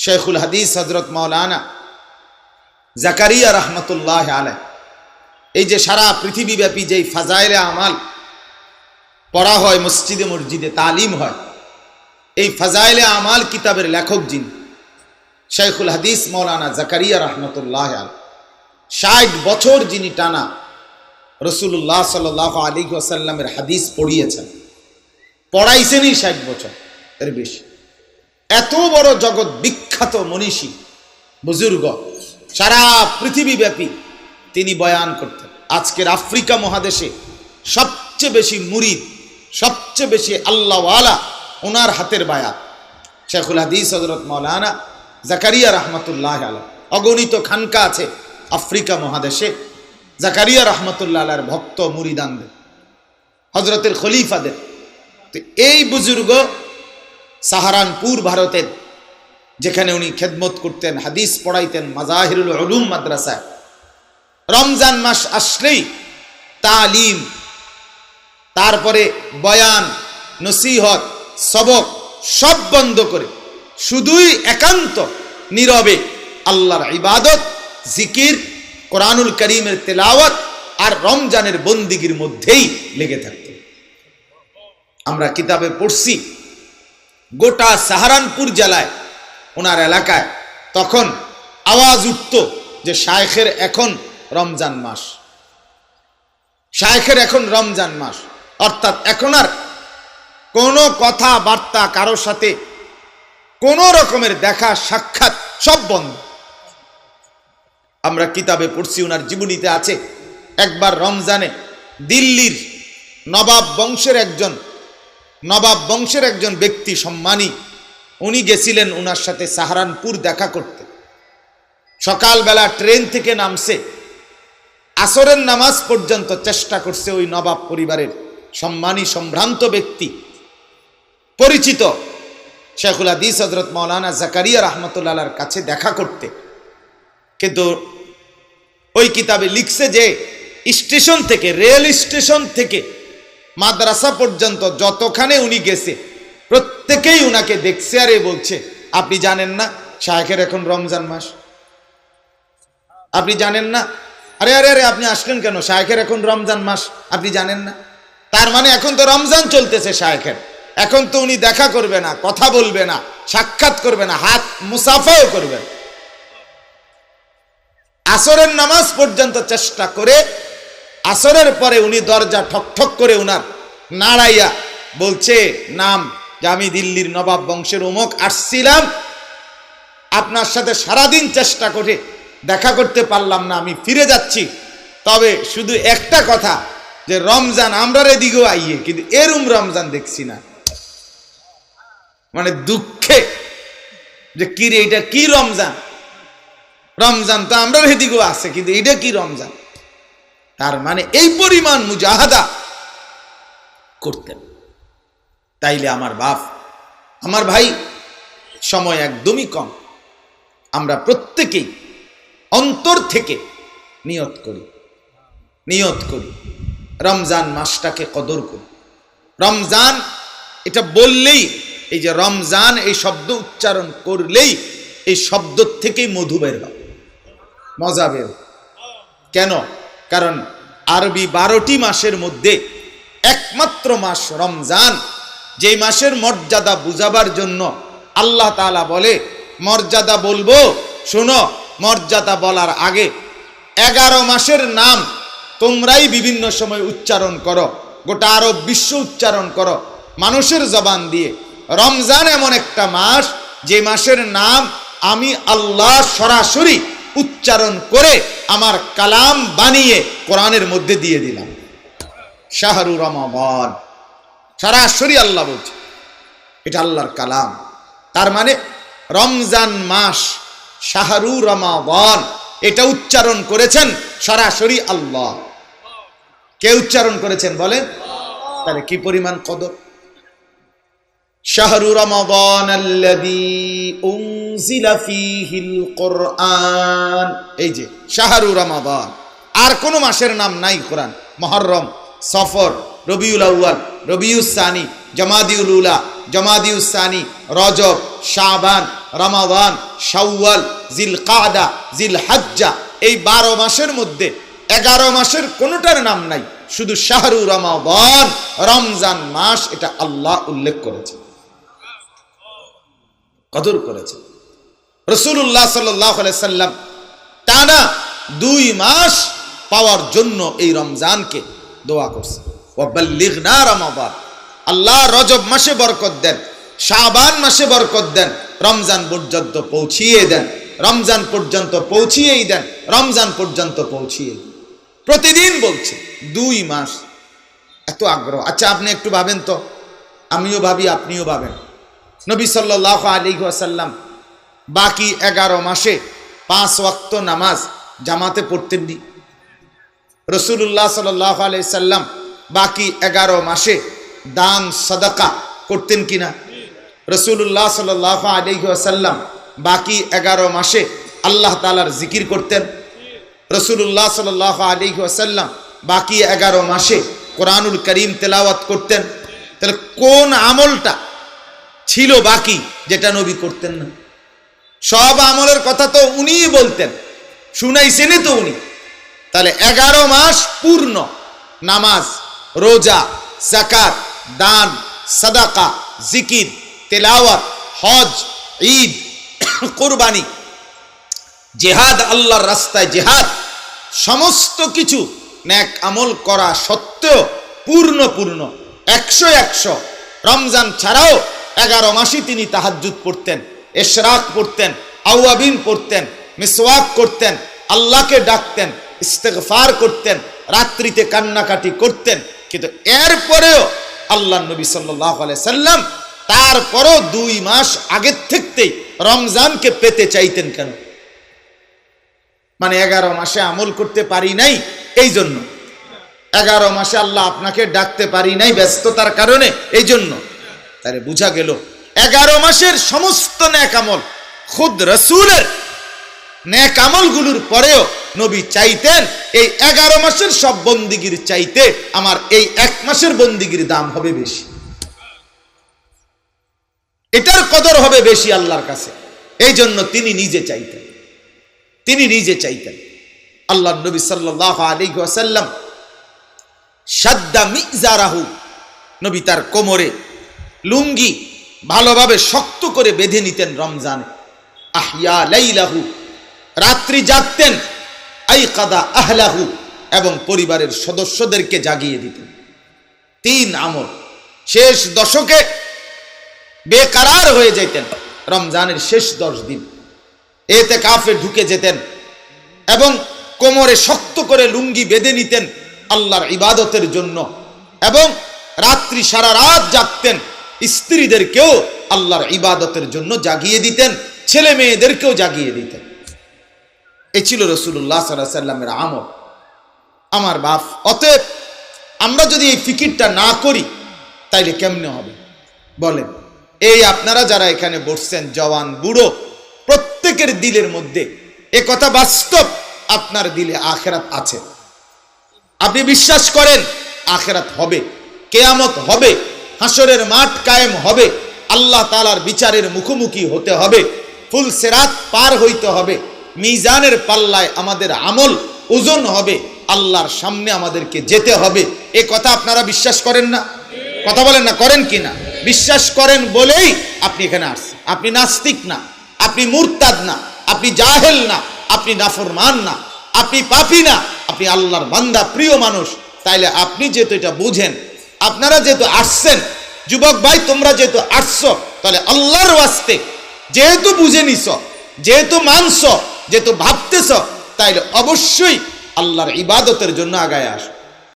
শেখুল হাদিস হযরত মাওলানা জাকারিয়া রহমতুল্লাহ আলাইহ এই যে সারা পৃথিবীব্যাপী যেই ফাজাইলে আমাল পড়া হয়, মসজিদে মসজিদে তালিম হয়, এই ফাজাইলে আমাল কিতাবের লেখক যিনি শেখুল হাদিস মাওলানা জাকারিয়া রহমতুল্লাহ আলাইহ 60 বছর যিনি টানা রাসূলুল্লাহ সাল্লাল্লাহু আলাইহি ওয়াসাল্লামের হাদিস পড়িয়েছেন, পড়াইছেনই 60 বছর এর বেশি। এত বড় জগৎ বিখ্যাত মনীষী বুজুর্গ, সারা পৃথিবীব্যাপী তিনি বয়ান করতেন। আজকের আফ্রিকা মহাদেশে সবচেয়ে বেশি মুরিদ, সবচেয়ে বেশি আল্লাহওয়ালা ওনার হাতের বায়াত। শেখুল হাদিস হযরত মাওলানা জাকারিয়া রহমতুল্লাহ আলাইহ অগণিত খানকা আছে আফ্রিকা মহাদেশে। জাকারিয়া রহমতুল্লাহ আলাইহির ভক্ত মুরিদানদের, হজরতের খলিফাদের। তো এই বুজুর্গ সাহারানপুর ভারতের, যেখানে উনি খেদমত করতেন, হাদিস পড়াইতেন মাজাহিরুল উলুম মাদ্রাসায়, রমজান মাস আসলেই তালিম, তারপরে বয়ান, নসিহত, সবক সব বন্ধ করে শুধুই একান্ত নীরবে আল্লাহর ইবাদত, জিকির, কোরআনুল করিমের তেলাওয়াত আর রমজানের বন্দিগির মধ্যেই লেগে থাকত। আমরা কিতাবে পড়ছি গোটা সাহারানপুর জেলায় ওনার এলাকায় তখন আওয়াজ উঠত যে শায়েখের এখন রমজান মাস, শায়েখের এখন রমজান মাস। অর্থাৎ এখন আর কোনো কথাবার্তা কারোর সাথে, কোনো রকমের দেখা সাক্ষাৎ সব বন্ধ। আমরা কিতাবে পড়ছি, ওনার জীবনীতে আছে, একবার রমজানে দিল্লির নবাব বংশের একজন ব্যক্তি, সম্মানী, উনি গেছিলেন ওনার সাথে সাহারানপুর দেখা করতে। সকালবেলা ট্রেন থেকে নামছে, আসরের নামাজ পর্যন্ত চেষ্টা করছে ওই নবাব পরিবারের সম্মানী সম্ভ্রান্ত ব্যক্তি, পরিচিত শেখুল হাদিস হযরত মাওলানা জাকারিয়া রহমতুল্লাহ আলাইহির কাছে দেখা করতে। কিন্তু ওই কিতাবে লিখছে যে স্টেশন থেকে, রেল স্টেশন থেকে মাদ্রাসা পর্যন্ত যতখানে উনি গেছে প্রত্যেকেই উনাকে দেখছে আর বলছে, আপনি জানেন না শায়েখের এখন রমজান মাস? আপনি জানেন না? আরে আরে আরে আপনি আসলেন কেন? শায়েখের এখন রমজান মাস, আপনি জানেন না? তার মানে এখন তো রমজান চলতেছে শায়েখের, এখন তো উনি দেখা করবে না, কথা বলবে না, সাক্ষাৎ করবে না, হাত মুসাফাও করবে না। আসরের নামাজ পর্যন্ত চেষ্টা করে আসরের পরে উনি দরজা ঠক ঠক করে উনার নাড়াইয়া বলছে নাম, যে আমি দিল্লির নবাব বংশের অমুক, আসছিলাম আপনার সাথে সারাদিন চেষ্টা করে দেখা করতে পারলাম না, আমি ফিরে যাচ্ছি। তবে শুধু একটা কথা, যে রমজান আমরা এদিকেও আইয়ে, কিন্তু এরম রমজান দেখছি না। মানে দুঃখে যে কি রে, এটা কি রমজান? রমজান তো আমরা এদিকেও আছে, কিন্তু এটা কি রমজান? তার মানে এই পরিমাণ মুজাহাদা করতেন। তাইলে আমার বাপ, আমার ভাই, সময় একদমই কম, আমরা প্রত্যেকেই অন্তর থেকে নিয়ত করি রমজান মাসটাকে কদর করি। রমজান এটা বললেই, এই যে রমজান এই শব্দ উচ্চারণ করলেই এই শব্দ থেকেই মধু বের হয়, মজা বের। কেন? কারণ আরবি 12টি মাসের মধ্যে একমাত্র মাস রমজান, যেই মাসের মর্যাদা বুঝাবার জন্য আল্লাহ তাআলা বলে, মর্যাদা বলবো শোনো, মর্যাদা বলার আগে 11 মাসের নাম তোমরাই বিভিন্ন সময় উচ্চারণ করো, গোটা আরব বিশ্ব উচ্চারণ করো মানুষের জবান দিয়ে। রমজান এমন একটা মাস, যে মাসের নাম আমি আল্লাহ সরাসরি উচ্চারণ করে আমার কালাম বানিয়ে কোরআনের মধ্যে দিয়ে দিলাম, শাহরু রমাদান। সরাসরি আল্লাহ বলছে, এটা আল্লাহর কালাম। তার মানে রমজান মাস, শাহরু রমাদান, এটা উচ্চারণ করেছেন সরাসরি আল্লাহ। কে উচ্চারণ করেছেন বলেন? তাহলে কি পরিমাণ কদর। শাহরু রমাদান আল্লাযী উনজিলা ফীহিল কুরআন, এই যে শাহরু রমাদান। আর কোন মাসের নাম নাই কোরআন। মুহররম, সফর, রবিউল আউয়াল, রবিউস সানি, জমাদিউল উলা, জমাদিউস সানি, রজব, শাবান, রমাদান, শাওয়াল, জিলকাদা, জিলহজ্জা, এই 12 মাসের মধ্যে 11 মাসের কোনোটার নাম নাই, শুধু শাহরু রমাদান, রমজান মাস, এটা আল্লাহ উল্লেখ করেছে, কদর করেছে। রাসূলুল্লাহ সাল্লাল্লাহু আলাইহি সাল্লাম টানা 2 মাস পাওয়ার জন্য এই রমজানকে দোয়া করছে, ওয়াবাল্লিগনা রমাদান, আল্লাহ রজব মাসে বরকত দেন, শাবান মাসে বরকত দেন, রমজান পর্যন্ত পৌঁছিয়ে দেন, রমজান পর্যন্ত পৌঁছিয়েই দেন, রমজান পর্যন্ত পৌঁছিয়ে। প্রতিদিন বলছে 2 মাস, এত আগ্রহ। আচ্ছা আপনি একটু ভাবেন তো, আমিও ভাবি, আপনিও ভাবেন, নবী সাল্লাল্লাহু আলাইহি ওয়াসাল্লাম বাকি 11 মাসে 5 ওয়াক্ত নামাজ জামাতে পড়তেন নি? রাসূলুল্লাহ সাল্লাল্লাহু আলাইহি সাল্লাম বাকি 11 মাসে দান সাদাকা করতেন কিনা? রাসূলুল্লাহ সাল্লাল্লাহু আলাইহি ওয়াসাল্লাম বাকি 11 মাসে আল্লাহ তাআলার জিকির করতেন। রাসূলুল্লাহ সাল্লাল্লাহু আলাইহি ওয়াসাল্লাম বাকি 11 মাসে কোরআনুল কারীম তেলাওয়াত করতেন। তাহলে কোন আমলটা ছিল বাকি যেটা নবী করতেন না? সব আমলের কথা তো উনিই বলতেন, শুনাইছেনই তো উনি। তাহলে 11 মাস পূর্ণ নামাজ, রোজা, যাকাত, দান, সাদাকা, জিকির, তেলাওয়াত, হজ, ঈদ, কুরবানি, জিহাদ, আল্লাহর রাস্তায় জিহাদ, সমস্ত কিছু নেক আমল করা সত্ত্বেও পূর্ণ 100 রমজান ছাড়াও 11 মাসই তিনি তাহাজ্জুদ পড়তেন, ইশরাক পড়তেন, আওয়াবিন পড়তেন, মিসওয়াক করতেন, আল্লাহকে ডাকতেন, ইস্তেগফার করতেন, রাত্রিতে কান্নাকাটি করতেন। কিন্তু এরপরেও আল্লাহ নবী সাল্লাল্লাহু আলাইহি সাল্লাম তারপরও 2 মাস আগের থেকেই রমজানকে পেতে চাইতেন কেন? মানে 11 মাসে আমল করতে পারি নাই এই জন্য, 11 মাসে আল্লাহ আপনাকে ডাকতে পারি নাই ব্যস্ততার কারণে, এই জন্য। তাহলে বোঝা গেল 11 মাসের সমস্ত নেক আমল, খুদ রাসূলের নেক আমলগুলোর পরেও নবী চাইতেন এই 11 মাসের সব বন্দিগির চাইতে আমার এই 1 মাসের বন্দিগির দাম হবে বেশি, এটার কদর হবে বেশি আল্লাহর কাছে। এই জন্য তিনি নিজে চাইতেন। আল্লাহ নবী সাল্লাল্লাহু আলাইহি ওয়াসাল্লাম শাদ্দা মিজারাহু, নবী তার কোমরে লুঙ্গি ভালোভাবে শক্ত করে বেঁধে নিতেন রমজানে। আহইয়া লাইলাহু, রাত্রি জাগতেন। আইকাদা আহলাহু, এবং পরিবারের সদস্যদেরকে জাগিয়ে দিতেন। 3 আমল। শেষ দশকে বেকারার হয়ে যেতেন, রমজানের শেষ 10 দিন ইতিকাফে ঢুকে যেতেন এবং কোমরে শক্ত করে লুঙ্গি বেঁধে নিতেন আল্লাহর ইবাদতের জন্য, এবং রাত্রি সারা রাত জাগতেন, স্ত্রীদেরকেও আল্লাহর ইবাদতের জন্য জাগিয়ে দিতেন, ছেলে মেয়েদেরকেও জাগিয়ে দিতেন। এই ছিল রাসূলুল্লাহ সাল্লাল্লাহু আলাইহি সাল্লামের আমল। আমার বাপ, অতএব আমরা যদি এই ফিকিরটা না করি তাইলে কেমনে হবে বলেন? এই আপনারা যারা এখানে বসছেন, জওয়ান বুড়ো, প্রত্যেকের দিলের মধ্যে এ কথা বাস্তব, আপনার দিলে আখিরাত আছে। আপনি বিশ্বাস করেন আখিরাত হবে, কিয়ামত হবে, হাসরের মাঠ কায়েম হবে, আল্লাহ তাআলার বিচারের মুখোমুখি হতে হবে, ফুল সিরাত পার হইতে হবে, মিজানের পাল্লায় আমাদের আমল ওজন হবে, আল্লাহর সামনে আমাদেরকে যেতে হবে। এ কথা আপনারা বিশ্বাস করেন না? কথা বলেন না, করেন কি না? বিশ্বাস করেন বলেই আপনি এখানে আসছেন। আপনি নাস্তিক না, আপনি মুরতাদ না, আপনি জাহেল না, আপনি নাফরমান না, আপনি পাপী না, আপনি আল্লাহর বান্দা, প্রিয় মানুষ। তাইলে আপনি যেহেতু এটা বুঝেন, আপনারা যেহেতু আসছেন, যুবক ভাই তোমরা যেহেতু আসছো, তাহলে আল্লাহর ওয়াস্তে যেহেতু বুঝে নিছ, যেহেতু মানছ, যেহেতু ভাবতেছ, তাইলে অবশ্যই আল্লাহর ইবাদতের জন্য আগায় আসো।